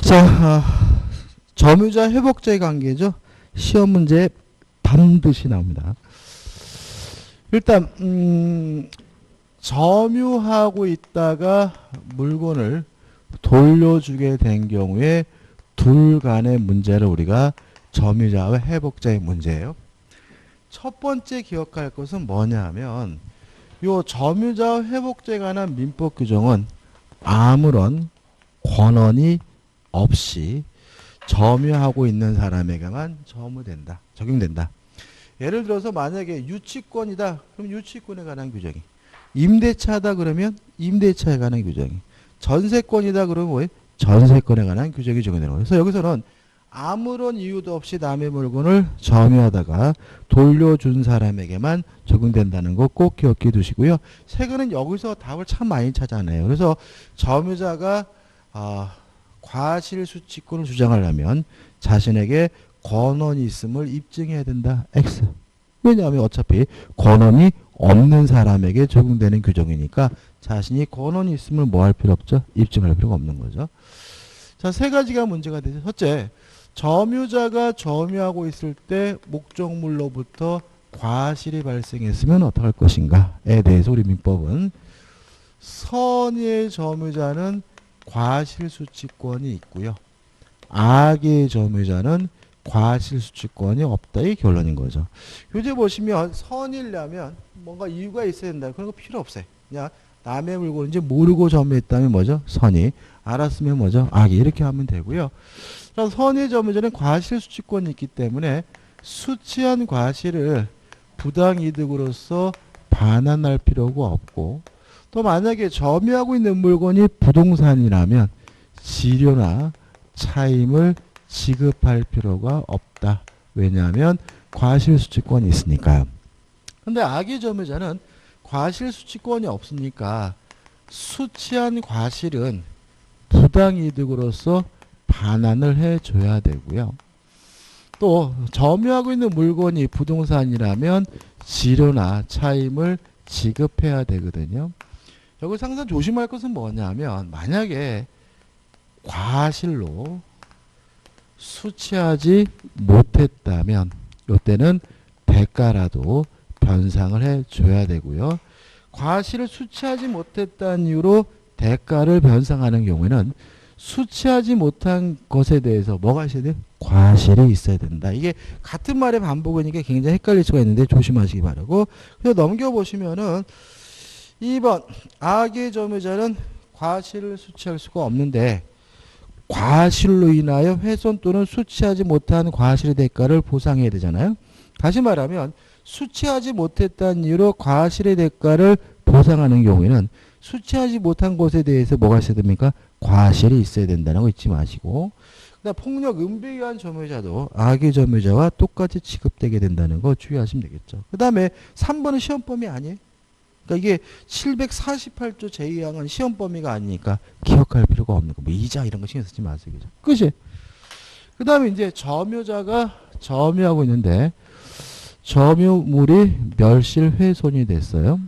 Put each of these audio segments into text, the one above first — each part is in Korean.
자, 점유자 회복자의 관계죠. 시험 문제에 반드시 나옵니다. 일단 점유하고 있다가 물건을 돌려주게 된 경우에 둘 간의 문제를 우리가 점유자와 회복자의 문제예요. 첫 번째 기억할 것은 뭐냐 하면 요 점유자와 회복자에 관한 민법 규정은 아무런 권한이 없이 점유하고 있는 사람에게만 적용된다. 예를 들어서 만약에 유치권이다. 그럼 유치권에 관한 규정이. 임대차다 그러면 임대차에 관한 규정이. 전세권이다 그러면 왜? 전세권에 관한 규정이 적용되는 거예요. 그래서 여기서는 아무런 이유도 없이 남의 물건을 점유하다가 돌려준 사람에게만 적용된다는 거 꼭 기억해 두시고요. 세금은 여기서 답을 참 많이 찾아내요. 그래서 점유자가 과실수취권을 주장하려면 자신에게 권한이 있음을 입증해야 된다. X. 왜냐하면 어차피 권한이 없는 사람에게 적용되는 규정이니까 자신이 권한이 있음을 뭐 할 필요 없죠? 입증할 필요가 없는 거죠. 자, 세 가지가 문제가 되죠. 첫째, 점유자가 점유하고 있을 때 목적물로부터 과실이 발생했으면 어떡할 것인가에 대해서 우리 민법은 선의의 점유자는 과실수취권이 있고요. 악의 점유자는 과실수취권이 없다. 이 결론인 거죠. 교재 보시면 선이려면 뭔가 이유가 있어야 된다. 그런 거 필요 없어요. 그냥 남의 물건을 이제 모르고 점유했다면 뭐죠? 선이. 알았으면 뭐죠? 악이. 이렇게 하면 되고요. 선의 점유자는 과실수취권이 있기 때문에 수취한 과실을 부당이득으로서 반환할 필요가 없고 또 만약에 점유하고 있는 물건이 부동산이라면 지료나 차임을 지급할 필요가 없다. 왜냐하면 과실수취권이 있으니까요. 근데 악의 점유자는 과실수취권이 없으니까 수취한 과실은 부당이득으로서 반환을 해줘야 되고요. 또 점유하고 있는 물건이 부동산이라면 지료나 차임을 지급해야 되거든요. 여기서 항상 조심할 것은 뭐냐면 만약에 과실로 수취하지 못했다면 이때는 대가라도 변상을 해줘야 되고요. 과실을 수취하지 못했다는 이유로 대가를 변상하는 경우에는 수취하지 못한 것에 대해서 뭐가 있어야 돼요? 과실이 있어야 된다. 이게 같은 말의 반복이니까 굉장히 헷갈릴 수가 있는데 조심하시기 바라고. 그래서 넘겨보시면은 2번 악의 점유자는 과실을 수취할 수가 없는데 과실로 인하여 훼손 또는 수취하지 못한 과실의 대가를 보상해야 되잖아요. 다시 말하면 수취하지 못했다는 이유로 과실의 대가를 보상하는 경우에는 수취하지 못한 것에 대해서 뭐가 있어야 됩니까? 과실이 있어야 된다는 거 잊지 마시고 그다음 폭력 은폐에 의한 점유자도 악의 점유자와 똑같이 취급되게 된다는 거 주의하시면 되겠죠. 그 다음에 3번은 시험 범위 아니에요. 그러니까 이게 748조 제2항은 시험 범위가 아니니까 기억할 필요가 없는 거. 뭐 이자 이런 거 신경 쓰지 마세요. 그죠? 끝이. 그 다음에 이제 점유자가 점유하고 있는데 점유물이 멸실훼손이 됐어요.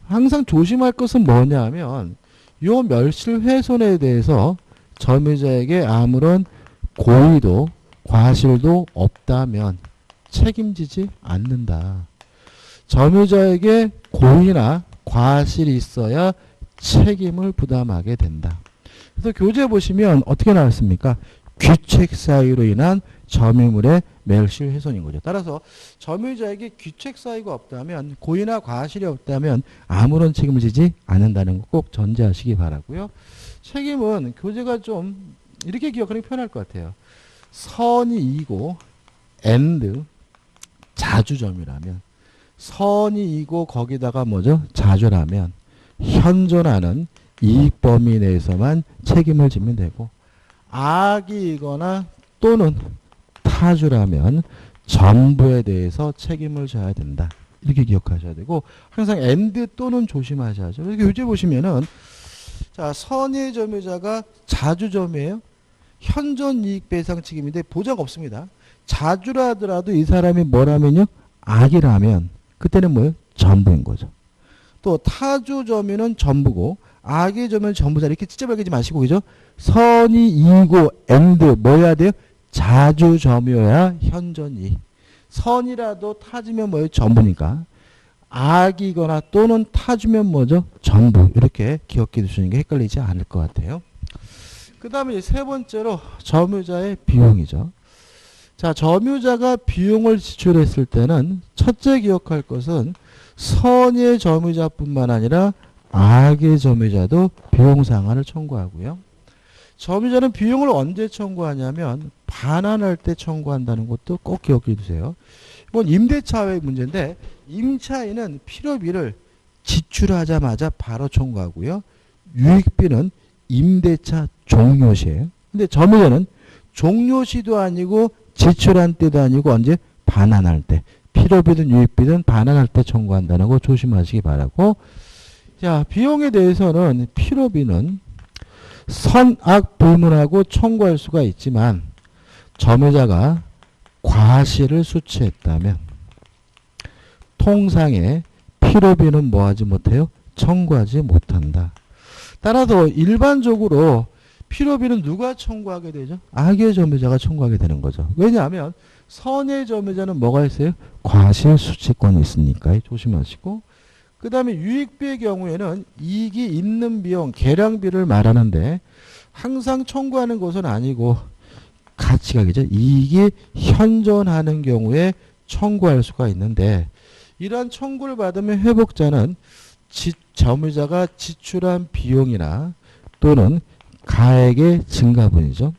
항상 조심할 것은 뭐냐 하면 요 멸실훼손에 대해서 점유자에게 아무런 고의도 과실도 없다면 책임지지 않는다. 점유자에게 고의나 과실이 있어야 책임을 부담하게 된다. 그래서 교재 보시면 어떻게 나왔습니까? 귀책 사유로 인한 점유물의 멸실훼손인 거죠. 따라서 점유자에게 귀책 사유가 없다면 고의나 과실이 없다면 아무런 책임을 지지 않는다는 거 꼭 전제하시기 바라고요. 책임은 교재가 좀 이렇게 기억하는 게 편할 것 같아요. 선이 이고 and 자주점유라면 선이 이고 거기다가 뭐죠? 자주라면 현존하는 이익 범위 내에서만 책임을 지면 되고 악이거나 또는 타주라면 전부에 대해서 책임을 져야 된다. 이렇게 기억하셔야 되고 항상 and 또는 조심하셔야죠. 이렇게 교재 보시면은 자 선의 점유자가 자주점유예요. 현존 이익 배상 책임인데 보장 없습니다. 자주라 하더라도 이 사람이 뭐라면요? 악이라면 그때는 뭐예요? 전부인 거죠. 또 타주 점유는 전부고 악의 점유자 전부자 이렇게 찢어버리지 마시고 그죠? 선이 이고 and 뭐여야 돼요? 자주 점유야 현존이. 선이라도 타주면 뭐예요? 전부니까. 악이거나 또는 타주면 뭐죠? 전부. 이렇게 기억해 두시는 게 헷갈리지 않을 것 같아요. 그 다음에 세 번째로 점유자의 비용이죠. 자, 점유자가 비용을 지출했을 때는 첫째 기억할 것은 선의 점유자뿐만 아니라 악의 점유자도 비용 상환을 청구하고요. 점유자는 비용을 언제 청구하냐면 반환할 때 청구한다는 것도 꼭 기억해 두세요. 이건 임대차의 문제인데 임차인은 필요비를 지출하자마자 바로 청구하고요. 유익비는 임대차 종료시에요. 근데 점유자는 종료시도 아니고 지출한 때도 아니고 언제? 반환할 때. 필요비든 유익비든 반환할 때 청구한다는 거 조심하시기 바라고. 자, 비용에 대해서는 필요비는 선악 불문하고 청구할 수가 있지만 점유자가 과실을 수취했다면 통상의 필요비는 뭐하지 못해요? 청구하지 못한다. 따라서 일반적으로 필요비는 누가 청구하게 되죠? 악의 점유자가 청구하게 되는 거죠. 왜냐하면 선의 점유자는 뭐가 있어요? 과실 수취권이 있으니까 조심하시고, 그 다음에 유익비의 경우에는 이익이 있는 비용, 계량비를 말하는데 항상 청구하는 것은 아니고 가치가겠죠. 이익이 현존하는 경우에 청구할 수가 있는데 이러한 청구를 받으면 회복자는 점유자가 지출한 비용이나 또는 가액의 증가분이죠.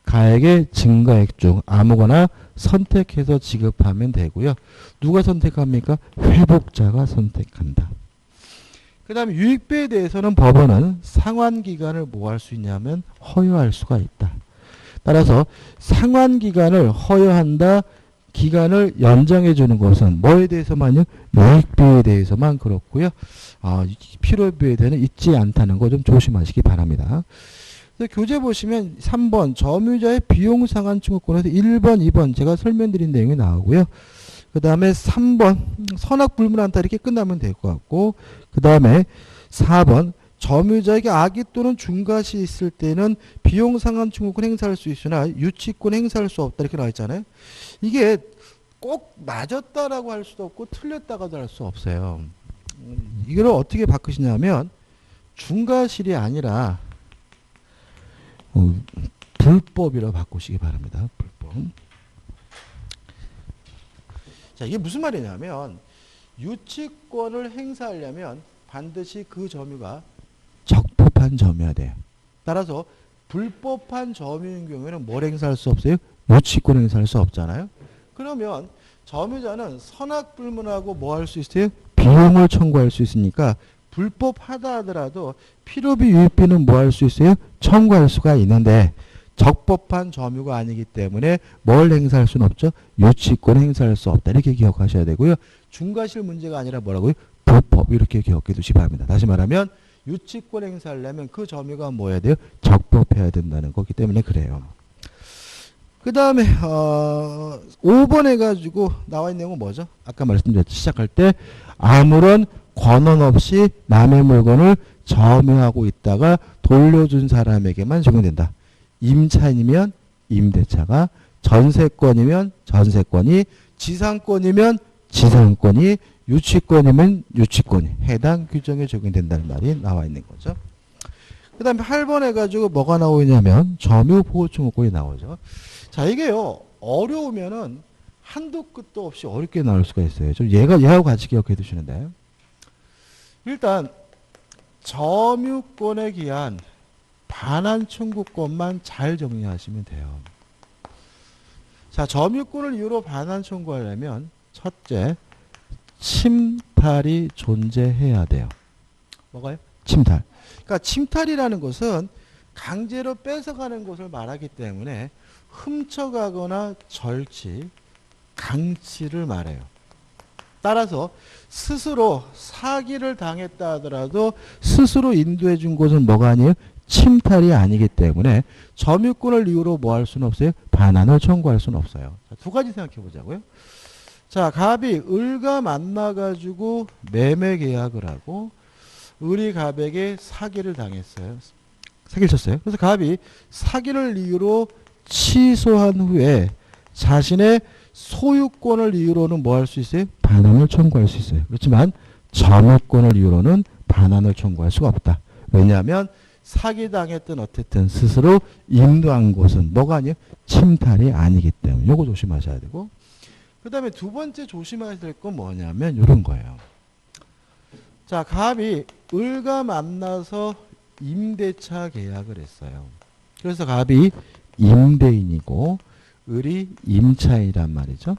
가액의 증가액 중 아무거나 선택해서 지급하면 되고요. 누가 선택합니까? 회복자가 선택한다. 그 다음에 유익비에 대해서는 법원은 상환기간을 뭐 할 수 있냐면 허용할 수가 있다. 따라서 상환기간을 허용한다. 기간을 연장해 주는 것은 뭐에 대해서만요? 유익비에 대해서만 그렇고요. 필요비에 대해서는 있지 않다는 거 좀 조심하시기 바랍니다. 교재 보시면 3번 점유자의 비용 상환 청구권에서 1번, 2번 제가 설명드린 내용이 나오고요. 그 다음에 3번 선악 불문한다 이렇게 끝나면 될 것 같고, 그 다음에 4번 점유자에게 악의 또는 중과시 있을 때는 비용 상환 청구권 행사할 수 있으나 유치권 행사할 수 없다 이렇게 나와 있잖아요. 이게 꼭 맞았다라고 할 수도 없고 틀렸다고도 할 수 없어요. 이걸 어떻게 바꾸시냐면 중과실이 아니라 불법이라고 바꾸시기 바랍니다. 불법. 자, 이게 무슨 말이냐면 유치권을 행사하려면 반드시 그 점유가 적법한 점유여야 돼요. 따라서 불법한 점유인 경우에는 뭘 행사할 수 없어요? 유치권 행사할 수 없잖아요. 그러면 점유자는 선악불문하고 뭐 할 수 있어요? 비용을 청구할 수 있으니까 불법하다 하더라도 필요비 유익비는 뭐 할 수 있어요? 청구할 수가 있는데 적법한 점유가 아니기 때문에 뭘 행사할 수는 없죠? 유치권 행사할 수 없다. 이렇게 기억하셔야 되고요. 중과실 문제가 아니라 뭐라고요? 불법. 이렇게 기억해 두시기 바랍니다. 다시 말하면 유치권 행사하려면 그 점유가 뭐여야 돼요? 적법해야 된다는 거기 때문에 그래요. 그 다음에 5번 해가지고 나와 있는 내용은 뭐죠? 아까 말씀드렸죠. 시작할 때 아무런 권한 없이 남의 물건을 점유하고 있다가 돌려준 사람에게만 적용된다. 임차인이면 임대차가, 전세권이면 전세권이, 지상권이면 지상권이, 유치권이면 유치권이 해당 규정에 적용된다는 말이 나와 있는 거죠. 그 다음에 8번 해가지고 뭐가 나오냐면 점유보호청구권이 나오죠. 자, 이게요 어려우면은 한도 끝도 없이 어렵게 나올 수가 있어요. 좀 얘하고 같이 기억해 두시는데, 일단 점유권에 기한 반환 청구권만 잘 정리하시면 돼요. 자, 점유권을 이유로 반환 청구하려면 첫째, 침탈이 존재해야 돼요. 뭐가요? 침탈. 그러니까 침탈이라는 것은 강제로 뺏어가는 것을 말하기 때문에 훔쳐가거나 절취, 강치를 말해요. 따라서 스스로 사기를 당했다 하더라도 스스로 인도해 준 것은 뭐가 아니에요? 침탈이 아니기 때문에 점유권을 이유로 뭐 할 수는 없어요? 반환을 청구할 수는 없어요. 자, 두 가지 생각해 보자고요. 자, 갑이 을과 만나가지고 매매 계약을 하고 을이 갑에게 사기를 당했어요. 사기를 쳤어요. 그래서 갑이 사기를 이유로 취소한 후에 자신의 소유권을 이유로는 뭐 할 수 있어요? 반환을 청구할 수 있어요. 그렇지만 점유권을 이유로는 반환을 청구할 수가 없다. 왜냐하면 사기당했던 어쨌든 스스로 인도한 곳은 뭐가 아니에요? 침탈이 아니기 때문에 요거 조심하셔야 되고, 그 다음에 두 번째 조심해야 될 건 뭐냐면 이런 거예요. 자, 갑이 을과 만나서 임대차 계약을 했어요. 그래서 갑이 임대인이고 을이 임차인이란 말이죠.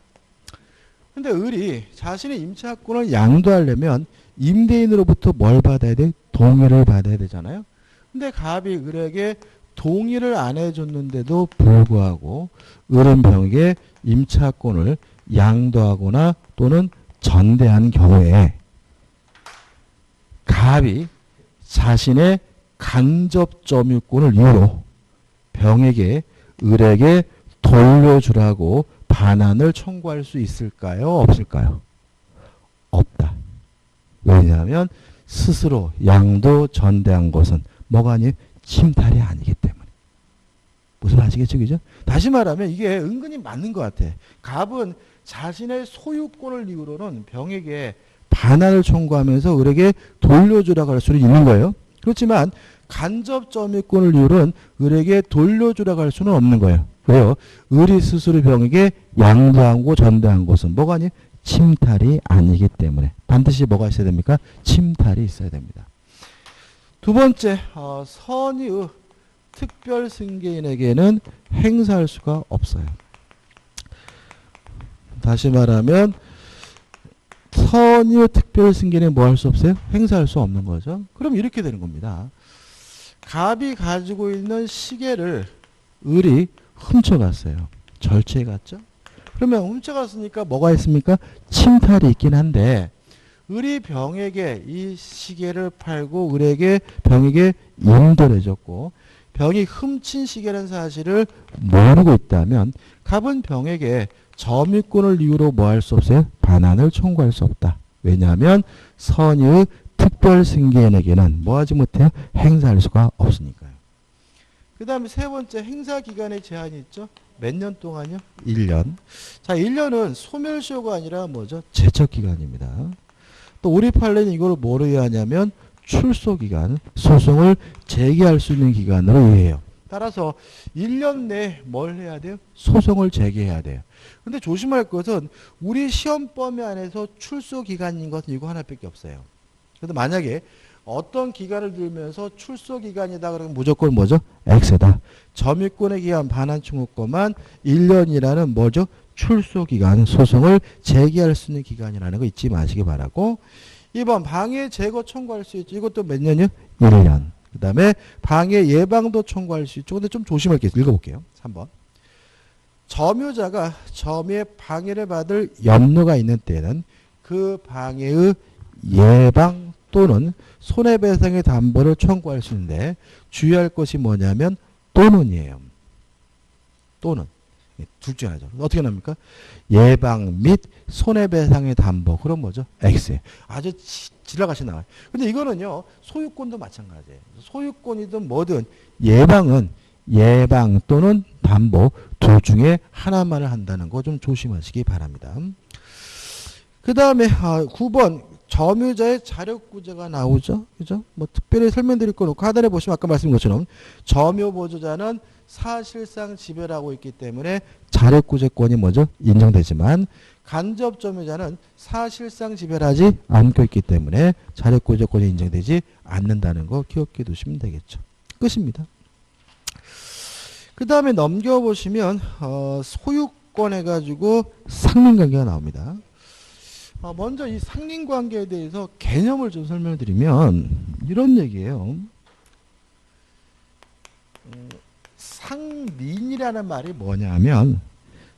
근데 을이 자신의 임차권을 양도하려면 임대인으로부터 뭘 받아야 돼? 동의를 받아야 되잖아요. 근데 갑이 을에게 동의를 안 해줬는데도 불구하고 을은 병에게 임차권을 양도하거나 또는 전대한 경우에 갑이 자신의 간접 점유권을 이유로 병에게 을에게 돌려주라고 반환을 청구할 수 있을까요? 없을까요? 없다. 왜냐하면 스스로 양도 전대한 것은 뭐가 아니에요? 침탈이 아니기 때문에. 무슨 아시겠죠? 그죠? 다시 말하면 이게 은근히 맞는 것 같아. 갑은 자신의 소유권을 이유로는 병에게 반환을 청구하면서 을에게 돌려주라고 할 수는 있는 거예요. 그렇지만 간접 점유권을 이유로는 을에게 돌려주라고 할 수는 없는 거예요. 왜요? 을이 스스로 병에게 양도하고 전대한 것은 뭐가 아니에요? 침탈이 아니기 때문에. 반드시 뭐가 있어야 됩니까? 침탈이 있어야 됩니다. 두 번째, 선의의 특별 승계인에게는 행사할 수가 없어요. 다시 말하면 선의의 특별 승계인은 뭐 할 수 없어요? 행사할 수 없는 거죠. 그럼 이렇게 되는 겁니다. 갑이 가지고 있는 시계를 을이 훔쳐갔어요. 절취해 갔죠. 그러면 훔쳐갔으니까 뭐가 있습니까? 침탈이 있긴 한데 을이 병에게 이 시계를 팔고 을에게 병에게 임도를 해줬고 병이 훔친 시계라는 사실을 모르고 있다면 갑은 병에게 점유권을 이유로 뭐 할 수 없어요? 반환을 청구할 수 없다. 왜냐하면 선의의 특별 승계인에게는 뭐 하지 못해요? 행사할 수가 없으니까요. 그 다음에 세 번째, 행사 기간의 제한이 있죠. 몇 년 동안요? 1년. 자, 1년은 소멸시효가 아니라 뭐죠? 제척기간입니다. 또 우리 판례는 이걸 뭐로 이해하냐면 출소기간, 소송을 제기할 수 있는 기간으로 이해해요. 따라서 1년 내에 뭘 해야 돼요? 소송을 제기해야 돼요. 근데 조심할 것은 우리 시험 범위 안에서 출소기간인 것은 이거 하나밖에 없어요. 그래서 만약에 어떤 기간을 들면서 출소기간이다 그러면 무조건 뭐죠? X다. 점유권의 기간 반환 청구권만 1년이라는 뭐죠? 출소기간, 소송을 제기할 수 있는 기간이라는 거 잊지 마시기 바라고, 2번 방해 제거 청구할 수 있죠. 이것도 몇 년이요? 1년. 그 다음에 방해 예방도 청구할 수 있죠. 근데 좀 조심할 게 있어요. 읽어볼게요. 3번. 점유자가 점유의 방해를 받을 염려가 있는 때에는 그 방해의 예방 또는 손해배상의 담보를 청구할 수 있는데 주의할 것이 뭐냐면 또는이에요. 또는. 둘 중에 하나죠. 어떻게 나옵니까? 예방 및 손해배상의 담보. 그럼 뭐죠? X예요. 아주 지나가시 나와요. 근데 이거는요. 소유권도 마찬가지예요. 소유권이든 뭐든 예방은 예방 또는 담보 둘 중에 하나만을 한다는 거 좀 조심하시기 바랍니다. 그 다음에 9번 점유자의 자력구제가 나오죠. 그죠? 뭐 특별히 설명드릴 거 놓고 하단에 보시면 아까 말씀드린 것처럼 점유보조자는 사실상 지배를 하고 있기 때문에 자력구제권이 뭐죠? 인정되지만 간접점유자는 사실상 지배를 하지 않고 있기 때문에 자력구제권이 인정되지 않는다는 거 기억해 두시면 되겠죠. 끝입니다. 그 다음에 넘겨보시면 소유권 해가지고 상린관계가 나옵니다. 먼저 이 상린관계에 대해서 개념을 좀 설명드리면 이런 얘기예요. 상린이라는 말이 뭐냐 하면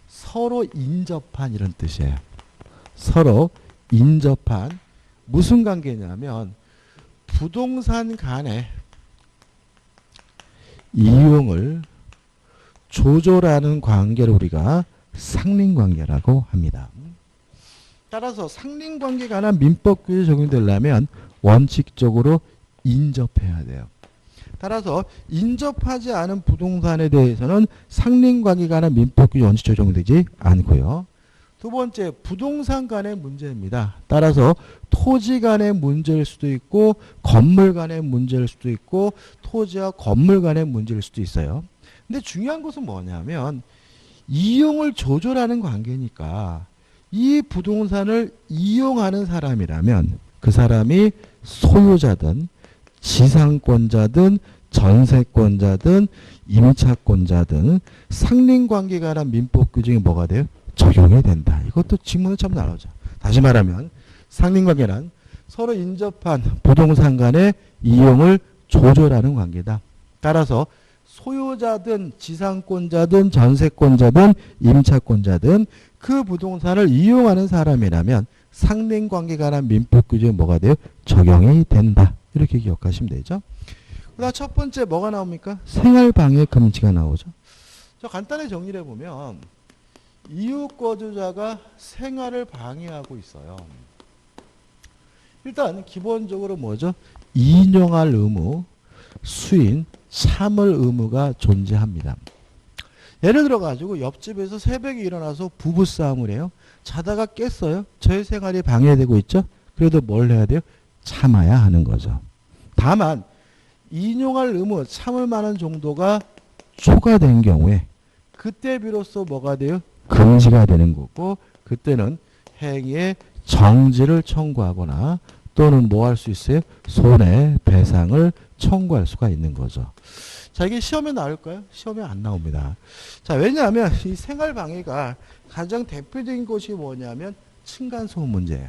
서로 인접한 이런 뜻이에요. 서로 인접한 무슨 관계냐면 부동산 간의 이용을 조절하는 관계를 우리가 상린관계라고 합니다. 따라서 상린관계에 관한 민법 규율이 적용되려면 원칙적으로 인접해야 돼요. 따라서 인접하지 않은 부동산에 대해서는 상린관계에 관한 민법규정 원칙 적용되지 않고요. 두 번째, 부동산 간의 문제입니다. 따라서 토지 간의 문제일 수도 있고 건물 간의 문제일 수도 있고 토지와 건물 간의 문제일 수도 있어요. 근데 중요한 것은 뭐냐면 이용을 조절하는 관계니까 이 부동산을 이용하는 사람이라면 그 사람이 소유자든 지상권자든 전세권자든 임차권자든 상린관계에 관한 민법 규정이 뭐가 돼요? 적용이 된다. 이것도 지문을 참 나누자. 다시 말하면 상린관계란 서로 인접한 부동산 간의 이용을 조절하는 관계다. 따라서 소유자든 지상권자든 전세권자든 임차권자든 그 부동산을 이용하는 사람이라면 상린관계에 관한 민법 규정이 뭐가 돼요? 적용이 된다. 이렇게 기억하시면 되죠. 그다음 첫 번째 뭐가 나옵니까? 생활방해 금지가 나오죠. 저 간단히 정리를 해보면 이웃거주자가 생활을 방해하고 있어요. 일단 기본적으로 뭐죠? 인용할 의무, 수인, 참을 의무가 존재합니다. 예를 들어 가지고 옆집에서 새벽에 일어나서 부부싸움을 해요. 자다가 깼어요. 저의 생활이 방해되고 있죠. 그래도 뭘 해야 돼요? 참아야 하는 거죠. 다만 인용할 의무, 참을 만한 정도가 초과된 경우에 그때 비로소 뭐가 돼요? 금지가 되는 거고 그때는 행위의 정지를 청구하거나 또는 뭐 할 수 있어요? 손해배상을 청구할 수가 있는 거죠. 자, 이게 시험에 나올까요? 시험에 안 나옵니다. 자, 왜냐하면 이 생활방해가 가장 대표적인 것이 뭐냐면 층간소음 문제예요.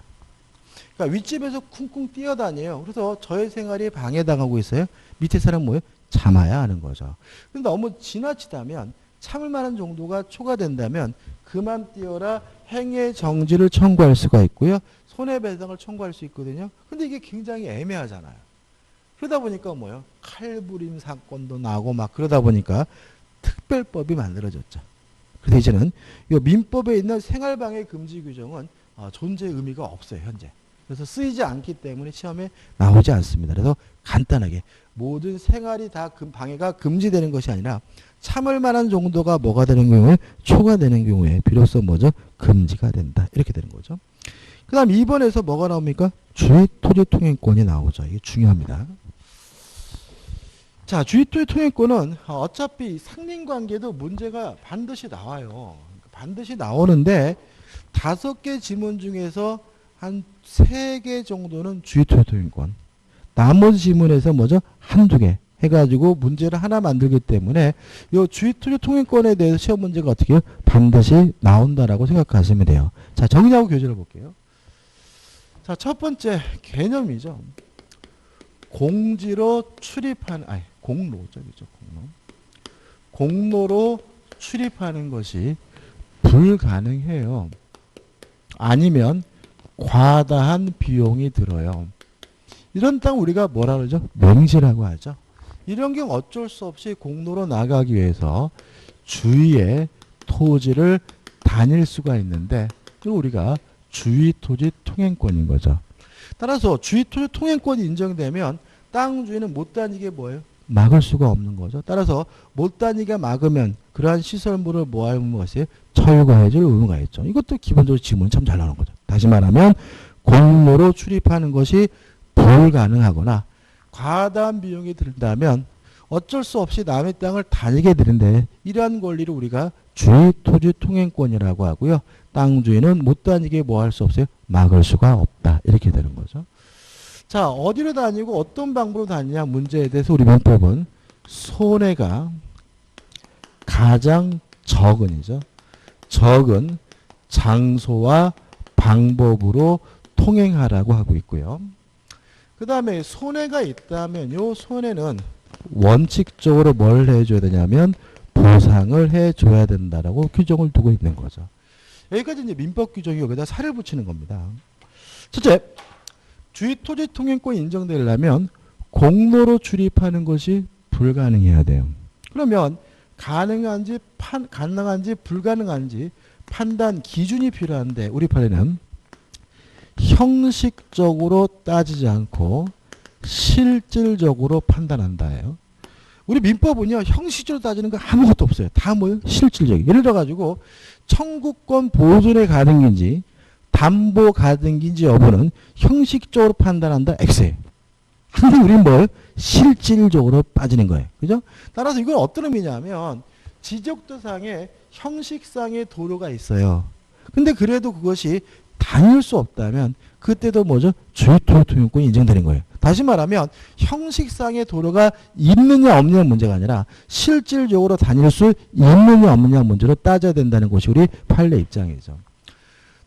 그러니까 윗집에서 쿵쿵 뛰어다녀요. 그래서 저의 생활이 방해당하고 있어요. 밑에 사람 뭐예요? 참아야 하는 거죠. 근데 너무 지나치다면 참을 만한 정도가 초과된다면 그만 뛰어라 행위의 정지를 청구할 수가 있고요. 손해배상을 청구할 수 있거든요. 근데 이게 굉장히 애매하잖아요. 그러다 보니까 뭐예요? 칼부림 사건도 나고 막 그러다 보니까 특별법이 만들어졌죠. 그래서 이제는 이 민법에 있는 생활방해 금지 규정은 존재 의미가 없어요, 현재. 그래서 쓰이지 않기 때문에 시험에 나오지 않습니다. 그래서 간단하게 모든 생활이 다 방해가 금지되는 것이 아니라 참을 만한 정도가 뭐가 되는 경우에 초과되는 경우에 비로소 뭐죠? 금지가 된다. 이렇게 되는 거죠. 그 다음 2번에서 뭐가 나옵니까? 주의토지통행권이 나오죠. 이게 중요합니다. 자, 주의토지통행권은 어차피 상린관계도 문제가 반드시 나와요. 반드시 나오는데 5개 지문 중에서 한 3개 정도는 주의토지통행권. 나머지 지문에서 뭐죠? 한두 개 해가지고 문제를 하나 만들기 때문에 이 주의토지통행권에 대해서 시험 문제가 어떻게 해요? 반드시 나온다라고 생각하시면 돼요. 자, 정리하고 교재를 볼게요. 자, 첫 번째 개념이죠. 공지로 출입하는, 공로죠. 그죠? 공로로 출입하는 것이 불가능해요. 아니면 과다한 비용이 들어요. 이런 땅 우리가 뭐라 그러죠? 명시라고 하죠. 이런 경우 어쩔 수 없이 공로로 나가기 위해서 주위의 토지를 다닐 수가 있는데 이걸 우리가 주위토지 통행권인 거죠. 따라서 주위토지 통행권이 인정되면 땅 주인은 못 다니게 뭐예요? 막을 수가 없는 거죠. 따라서 못 다니게 막으면 그러한 시설물을 뭐 할 의무가 있어요? 철거해 줄 의무가 있죠. 이것도 기본적으로 지문이 참 잘 나오는 거죠. 다시 말하면 공로로 출입하는 것이 불가능하거나 과다한 비용이 든다면 어쩔 수 없이 남의 땅을 다니게 되는데 이러한 권리를 우리가 주위토지 통행권이라고 하고요. 땅 주인은 못 다니게 뭐 할 수 없어요? 막을 수가 없다. 이렇게 되는 거죠. 자, 어디로 다니고 어떤 방법으로 다니냐 문제에 대해서 우리 민법은 손해가 가장 적은이죠. 적은 장소와 방법으로 통행하라고 하고 있고요. 그 다음에 손해가 있다면 이 손해는 원칙적으로 뭘 해줘야 되냐면 보상을 해줘야 된다라고 규정을 두고 있는 거죠. 여기까지 이제 민법 규정이 여기다 살을 붙이는 겁니다. 첫째, 주위토지 통행권이 인정되려면 공로로 출입하는 것이 불가능해야 돼요. 그러면 가능한지 불가능한지 판단 기준이 필요한데 우리 판에는 형식적으로 따지지 않고 실질적으로 판단한다예요. 우리 민법은요, 형식적으로 따지는 거 아무것도 없어요. 다 뭐예요? 실질적이에요. 예를 들어가지고 청구권 보존의 가등기인지 담보 가등기인지 여부는 형식적으로 판단한다. X예요. 항상 우리는 뭘? 실질적으로 빠지는 거예요. 그죠? 따라서 이건 어떤 의미냐면 지적도상에 형식상의 도로가 있어요. 근데 그래도 그것이 다닐 수 없다면 그때도 뭐죠? 주의토지통행권이 인정되는 거예요. 다시 말하면 형식상의 도로가 있느냐 없느냐 문제가 아니라 실질적으로 다닐 수 있느냐 없느냐 문제로 따져야 된다는 것이 우리 판례 입장이죠.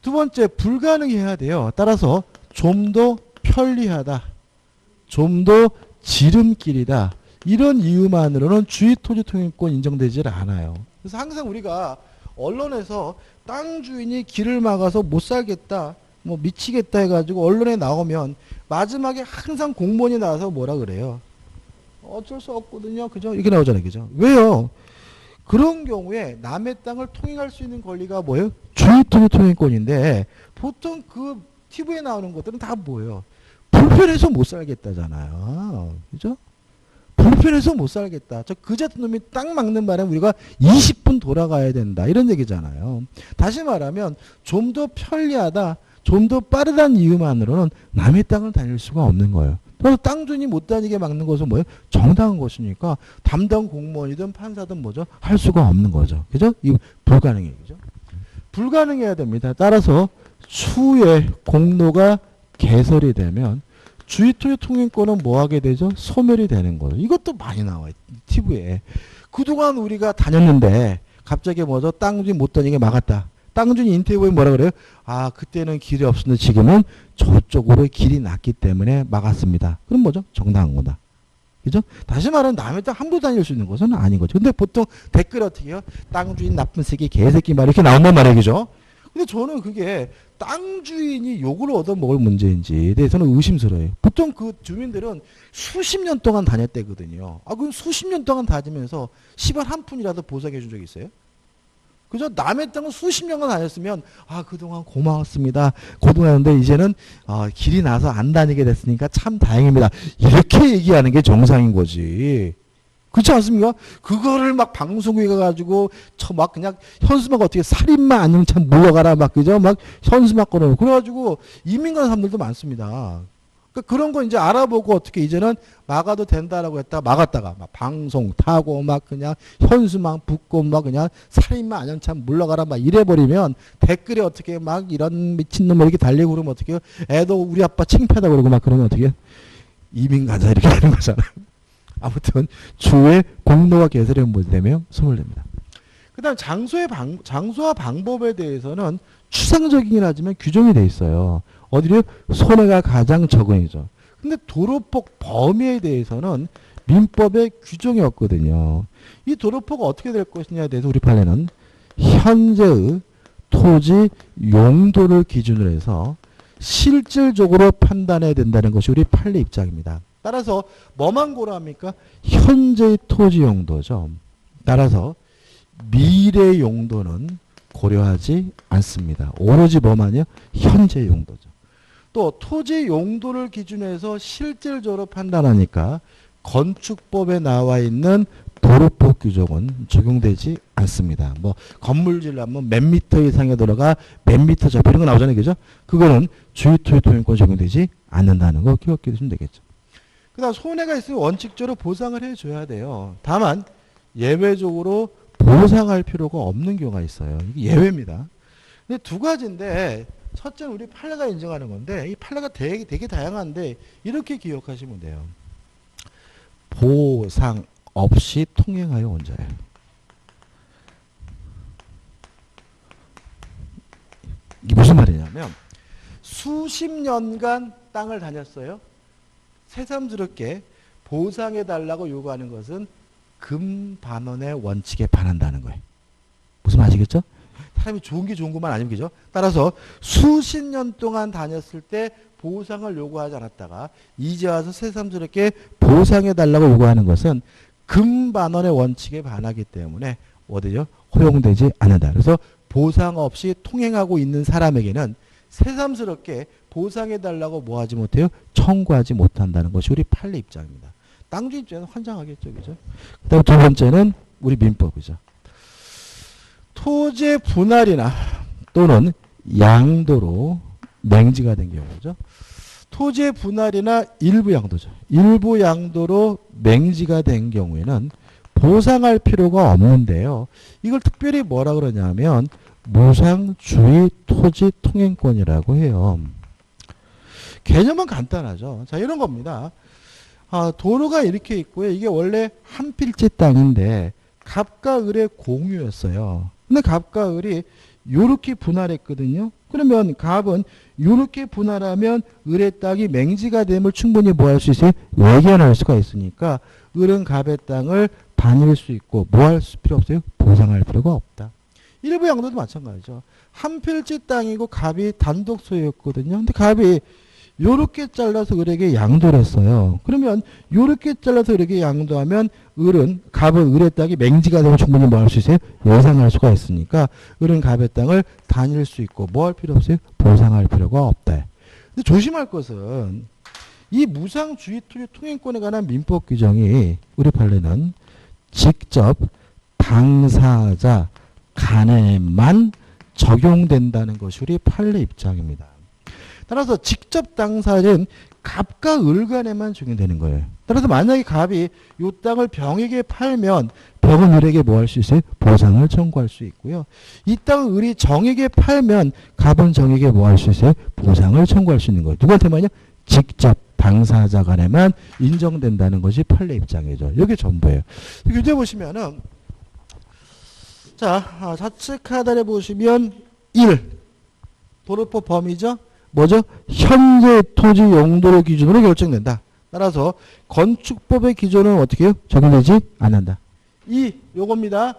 두 번째, 불가능해야 돼요. 따라서 좀 더 편리하다. 좀 더 지름길이다. 이런 이유만으로는 주의토지통행권 인정되질 않아요. 그래서 항상 우리가 언론에서 땅 주인이 길을 막아서 못 살겠다, 뭐 미치겠다 해가지고 언론에 나오면 마지막에 항상 공무원이 나와서 뭐라 그래요? 어쩔 수 없거든요. 그죠? 이렇게 나오잖아요. 그죠? 왜요? 그런 경우에 남의 땅을 통행할 수 있는 권리가 뭐예요? 주의토지통행권인데 보통 그 TV에 나오는 것들은 다 뭐예요? 불편해서 못 살겠다잖아요. 그죠? 불편해서 못 살겠다. 저 그제 같은 놈이 땅 막는 바람에 우리가 20분 돌아가야 된다. 이런 얘기잖아요. 다시 말하면 좀 더 편리하다. 좀 더 빠르다는 이유만으로는 남의 땅을 다닐 수가 없는 거예요. 그래서 땅 주인이 못 다니게 막는 것은 뭐예요? 정당한 것이니까 담당 공무원이든 판사든 뭐죠? 할 수가 없는 거죠. 그죠? 이 불가능해요. 그죠? 불가능해야 됩니다. 따라서 추후에 공로가 개설이 되면 주의토지통행권은 뭐 하게 되죠? 소멸이 되는 거예요. 이것도 많이 나와요. TV에. 그동안 우리가 다녔는데 갑자기 뭐죠? 땅 주인 못 다니게 막았다. 땅 주인 인터뷰에 뭐라 그래요? 아, 그때는 길이 없었는데 지금은 저쪽으로 길이 났기 때문에 막았습니다. 그럼 뭐죠? 정당한 거다. 그죠? 다시 말하면 남의 땅 함부로 다닐 수 있는 것은 아닌 거죠. 근데 보통 댓글 어떻게 해요? 땅 주인 나쁜 새끼, 개새끼 말 이렇게 나온단 말이에요. 그죠? 근데 저는 그게 땅 주인이 욕을 얻어먹을 문제인지에 대해서는 의심스러워요. 보통 그 주민들은 수십 년 동안 다녔대거든요. 아, 그럼 수십 년 동안 다니면서 10원 한 푼이라도 보상해 준 적 있어요? 그죠? 남의 땅을 수십 년간 다녔으면 아, 그동안 고마웠습니다. 고생하는데 이제는 길이 나서 안 다니게 됐으니까 참 다행입니다. 이렇게 얘기하는 게 정상인 거지. 그렇지 않습니까? 그거를 막 방송국에 가가지고 막 그냥 현수막 어떻게 살인마 아니면 참 물러가라 막 그죠? 막 현수막 걸어놓고 그래가지고 이민 가는 사람들도 많습니다. 그러니까 그런 거 이제 알아보고 어떻게 이제는 막아도 된다라고 했다가 막았다가 막 방송 타고 막 그냥 현수막 붙고 막 그냥 살인마 아니면 참 물러가라 막 이래버리면 댓글에 어떻게 막 이런 미친놈 이렇게 달리고 그러면 어떻게 해요? 애도 우리 아빠 창피하다 그러고 막 그러면 어떻게 해요? 이민 가자 이렇게 하는 거잖아요. 아무튼 추후에 공로가 개설이 되면 소멸됩니다. 그 다음 장소와 방법에 대해서는 추상적이긴 하지만 규정이 돼 있어요. 어디를 손해가 가장 적은이죠. 근데 도로폭 범위에 대해서는 민법에 규정이 없거든요. 이 도로폭이 어떻게 될 것이냐에 대해서 우리 판례는 현재의 토지 용도를 기준으로 해서 실질적으로 판단해야 된다는 것이 우리 판례 입장입니다. 따라서 뭐만 고려합니까? 현재의 토지 용도죠. 따라서 미래 용도는 고려하지 않습니다. 오로지 뭐만요? 현재 용도죠. 또 토지 용도를 기준해서 실질적으로 판단하니까 건축법에 나와 있는 도로폭 규정은 적용되지 않습니다. 뭐 건물 지으려면 몇 미터 이상의 도로가 몇 미터 접해 이런 거 나오잖아요. 그죠? 그거는 주의토지통행권 적용되지 않는다는 거 기억해 두시면 되겠죠. 그 다음 손해가 있으면 원칙적으로 보상을 해줘야 돼요. 다만 예외적으로 보상할 필요가 없는 경우가 있어요. 이게 예외입니다. 근데 두 가지인데 첫째는 우리 판례가 인정하는 건데 이 판례가 되게 다양한데 이렇게 기억하시면 돼요. 보상 없이 통행하여 온 자예요. 이게 무슨 말이냐면 수십 년간 땅을 다녔어요. 새삼스럽게 보상해달라고 요구하는 것은 금반원의 원칙에 반한다는 거예요. 무슨 말이겠죠? 사람이 좋은 게 좋은 것만 아니면 그죠? 따라서 수십 년 동안 다녔을 때 보상을 요구하지 않았다가 이제 와서 새삼스럽게 보상해달라고 요구하는 것은 금반원의 원칙에 반하기 때문에 어디죠? 허용되지 않는다. 그래서 보상 없이 통행하고 있는 사람에게는 새삼스럽게 보상해달라고 뭐 하지 못해요? 청구하지 못한다는 것이 우리 판례 입장입니다. 땅주 입장에서 환장하겠죠. 그죠? 그 다음 두 번째는 우리 민법이죠. 토지의 분할이나 또는 양도로 맹지가 된 경우죠. 토지의 분할이나 일부 양도죠. 일부 양도로 맹지가 된 경우에는 보상할 필요가 없는데요. 이걸 특별히 뭐라 그러냐면 무상주의 토지 통행권이라고 해요. 개념은 간단하죠. 자, 이런 겁니다. 도로가 이렇게 있고요. 이게 원래 한 필지 땅인데 갑과 을의 공유였어요. 근데 갑과 을이 요렇게 분할했거든요. 그러면 갑은 요렇게 분할하면 을의 땅이 맹지가 됨을 충분히 뭐 할 수 있어요? 예견할 수가 있으니까 을은 갑의 땅을 반일 수 있고 뭐 할 필요 없어요? 보상할 필요가 없다. 일부 양도도 마찬가지죠. 한 필지 땅이고 갑이 단독 소유였거든요. 근데 갑이 요렇게 잘라서 을에게 양도를 했어요. 그러면 요렇게 잘라서 을에게 양도하면 갑은 을의 땅이 맹지가 되면 충분히 뭐 할 수 있어요? 예상할 수가 있으니까 을은 갑의 땅을 다닐 수 있고 뭐 할 필요 없어요? 보상할 필요가 없다. 근데 조심할 것은 이 무상주의 토지 통행권에 관한 민법 규정이 우리 판례는 직접 당사자 간에만 적용된다는 것이 우리 판례 입장입니다. 따라서 직접 당사자는 갑과 을 간에만 적용되는 거예요. 따라서 만약에 갑이 이 땅을 병에게 팔면 병은 을에게 뭐 할 수 있어요? 보상을 청구할 수 있고요. 이 땅을 을이 정에게 팔면 갑은 정에게 뭐 할 수 있어요? 보상을 청구할 수 있는 거예요. 누구한테만요? 직접 당사자 간에만 인정된다는 것이 판례 입장이죠. 이게 전부예요. 교재 보시면은 자, 좌측 하단에 보시면 1. 도로법 범위죠. 뭐죠? 현재 토지 용도를 기준으로 결정된다. 따라서 건축법의 기준은 어떻게 해요? 적용되지 않는다. 2. 요겁니다.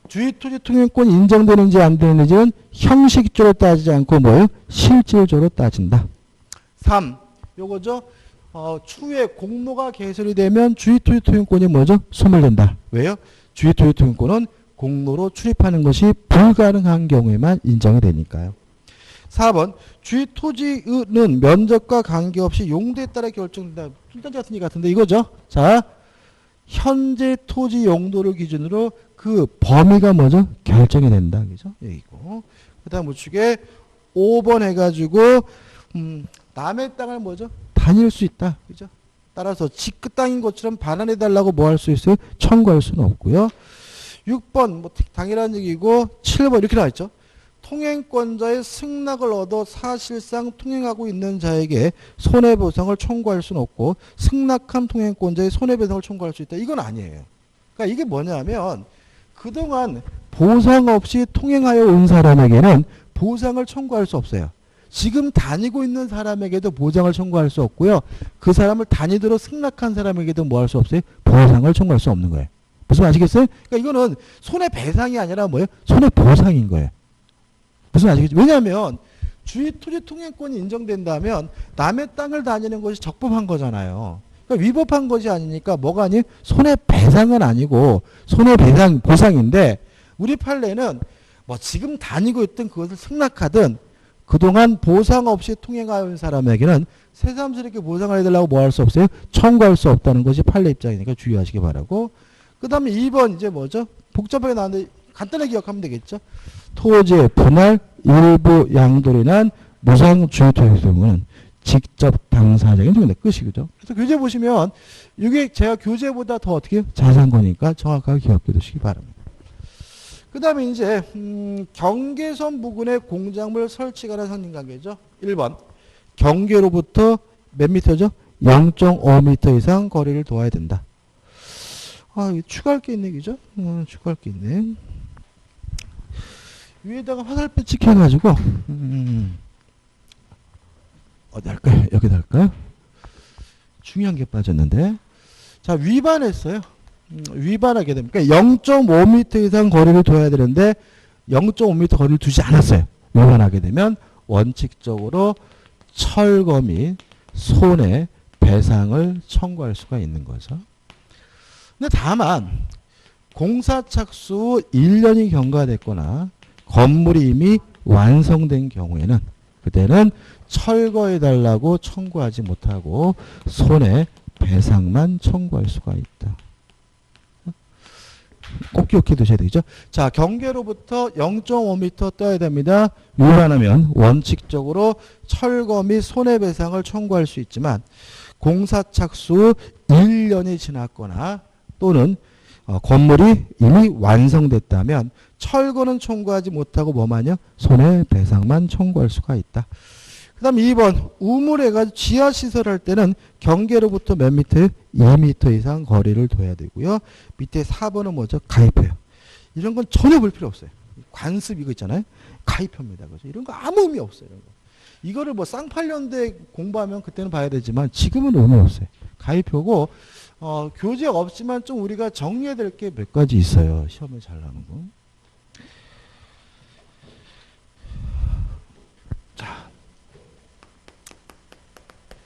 주의 토지 통행권이 인정되는지 안 되는지는 형식적으로 따지지 않고 뭐예요? 실질적으로 따진다. 3. 요거죠. 추후에 공모가 개설이 되면 주의 토지 통행권이 뭐죠? 소멸된다. 왜요? 주의 토지 통행권은 공로로 출입하는 것이 불가능한 경우에만 인정이 되니까요. 4번 주의 토지는 면적과 관계없이 용도에 따라 결정된다. 뚱딴지 같은 얘기 같은데 이거죠. 자, 현재 토지 용도를 기준으로 그 범위가 뭐죠? 결정이 된다. 그죠? 여기고. 그 다음 우측에 5번 해가지고 남의 땅을 뭐죠? 다닐 수 있다. 그죠? 따라서 그 땅인 것처럼 반환해달라고 뭐 할 수 있어요? 청구할 수는 없고요. 6번 뭐 당연한 얘기고 7번 이렇게 나와있죠. 통행권자의 승낙을 얻어 사실상 통행하고 있는 자에게 손해보상을 청구할 수는 없고 승낙한 통행권자의 손해배상을 청구할 수 있다. 이건 아니에요. 그러니까 이게 뭐냐면 그동안 보상 없이 통행하여 온 사람에게는 보상을 청구할 수 없어요. 지금 다니고 있는 사람에게도 보상을 청구할 수 없고요. 그 사람을 다니도록 승낙한 사람에게도 뭐 할 수 없어요? 보상을 청구할 수 없는 거예요. 무슨 말 아시겠어요? 그러니까 이거는 손해배상이 아니라 뭐예요? 손해보상인 거예요. 무슨 말 아시겠죠? 왜냐하면 주의 토지 통행권이 인정된다면 남의 땅을 다니는 것이 적법한 거잖아요. 그러니까 위법한 것이 아니니까 뭐가 아니에요? 손해배상은 아니고 손해배상 보상인데 우리 판례는 뭐 지금 다니고 있던 그것을 승낙하든 그동안 보상 없이 통행하는 사람에게는 새삼스럽게 보상을 해달라고 뭐 할 수 없어요? 청구할 수 없다는 것이 판례 입장이니까 주의하시기 바라고. 그 다음에 2번 이제 뭐죠? 복잡하게 나왔는데 간단하게 기억하면 되겠죠. 토지의 분할 일부 양도로 인한 무상주의 토지 경우는 직접 당사자에게 적용된다. 끝이죠. 그래서 교재 보시면 이게 제가 교재보다 더 어떻게 자세한 거니까 정확하게 기억해 두시기 바랍니다. 그 다음에 이제 경계선 부근에 공작물 설치가 하는 상징관계죠. 1번 경계로부터 몇 미터죠? 0.5m 이상 거리를 둬야 된다. 이거 추가할 게 있네, 그죠? 추가할 게 있네. 위에다가 화살표 찍혀가지고, 어디 할까요? 여기다 할까요? 중요한 게 빠졌는데. 자, 위반했어요. 위반하게 됩니다. 그러니까 0.5m 이상 거리를 둬야 되는데, 0.5m 거리를 두지 않았어요. 위반하게 되면, 원칙적으로 철거 및 손해배상을 청구할 수가 있는 거죠. 근데 다만 공사 착수 후 1년이 경과됐거나 건물이 이미 완성된 경우에는 그때는 철거해달라고 청구하지 못하고 손해배상만 청구할 수가 있다. 꼭 기억해 두셔야 되겠죠. 자, 경계로부터 0.5m 떠야 됩니다. 위반하면 원칙적으로 철거 및 손해배상을 청구할 수 있지만 공사 착수 후 1년이 지났거나 또는 건물이 이미 완성됐다면 철거는 청구하지 못하고 뭐만요? 손해배상만 청구할 수가 있다. 그 다음 2번 우물해가지고 지하시설 할 때는 경계로부터 몇 미터? 2m 이상 거리를 둬야 되고요. 밑에 4번은 뭐죠? 가입해요. 이런 건 전혀 볼 필요 없어요. 관습 이거 있잖아요. 가입합니다. 그죠? 이런 거 아무 의미 없어요. 이런 거. 이거를 뭐 쌍팔년대 공부하면 그때는 봐야 되지만 지금은 의미 없어요. 가입표고 교재 없지만 좀 우리가 정리해야 될 게 몇 가지 있어요. 시험에 잘 나오는 거.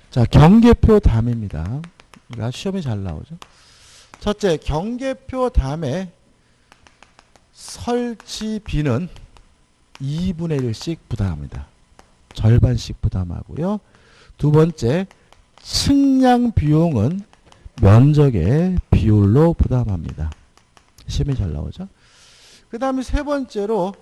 자, 경계표 담입니다. 그러니까 시험에 잘 나오죠. 첫째, 경계표 담에 설치비는 2분의 1씩 부담합니다. 절반씩 부담하고요. 두 번째, 측량 비용은 면적의 비율로 부담합니다. 시험에 잘 나오죠. 그 다음에 세 번째로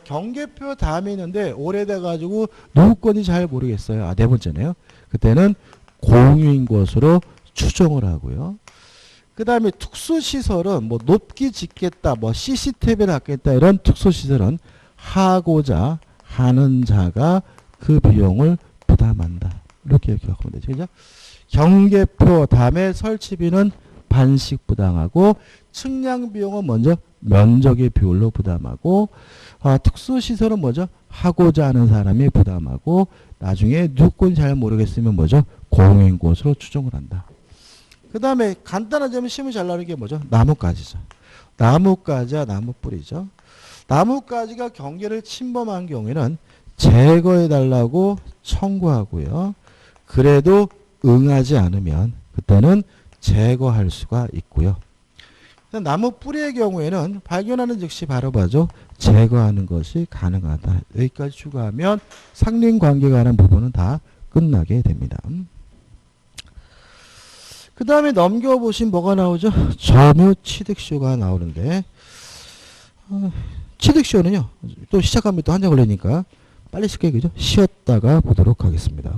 경계표 담이 있는데 오래돼가지고 누구 건지 잘 모르겠어요. 네 번째네요. 그때는 공유인 것으로 추정을 하고요. 그 다음에 특수시설은 뭐 높게 짓겠다, 뭐 CCTV를 갖겠다 이런 특수시설은 하고자 하는 자가 그 비용을 부담한다. 이렇게 기억하면 되죠. 그죠? 경계표 담의 설치비는 반씩 부담하고 측량 비용은 먼저 면적의 비율로 부담하고 특수시설은 뭐죠? 하고자 하는 사람이 부담하고 나중에 누군 잘 모르겠으면 뭐죠? 공유인 곳으로 추정을 한다. 그 다음에 간단하자면 시험이 잘 나오는 게 뭐죠? 나뭇가지죠. 나뭇가지와 나무뿌리죠. 나뭇가지가 경계를 침범한 경우에는 제거해달라고 청구하고요. 그래도 응하지 않으면 그때는 제거할 수가 있고요. 나무 뿌리의 경우에는 발견하는 즉시 바로 봐죠. 제거하는 것이 가능하다. 여기까지 추가하면 상린관계가 하는 부분은 다 끝나게 됩니다. 그 다음에 넘겨보신 뭐가 나오죠? 점유 취득쇼가 나오는데 취득쇼는요. 또 시작하면 또 한 장 걸리니까 빨리 쉽게 그죠? 쉬었다가 보도록 하겠습니다.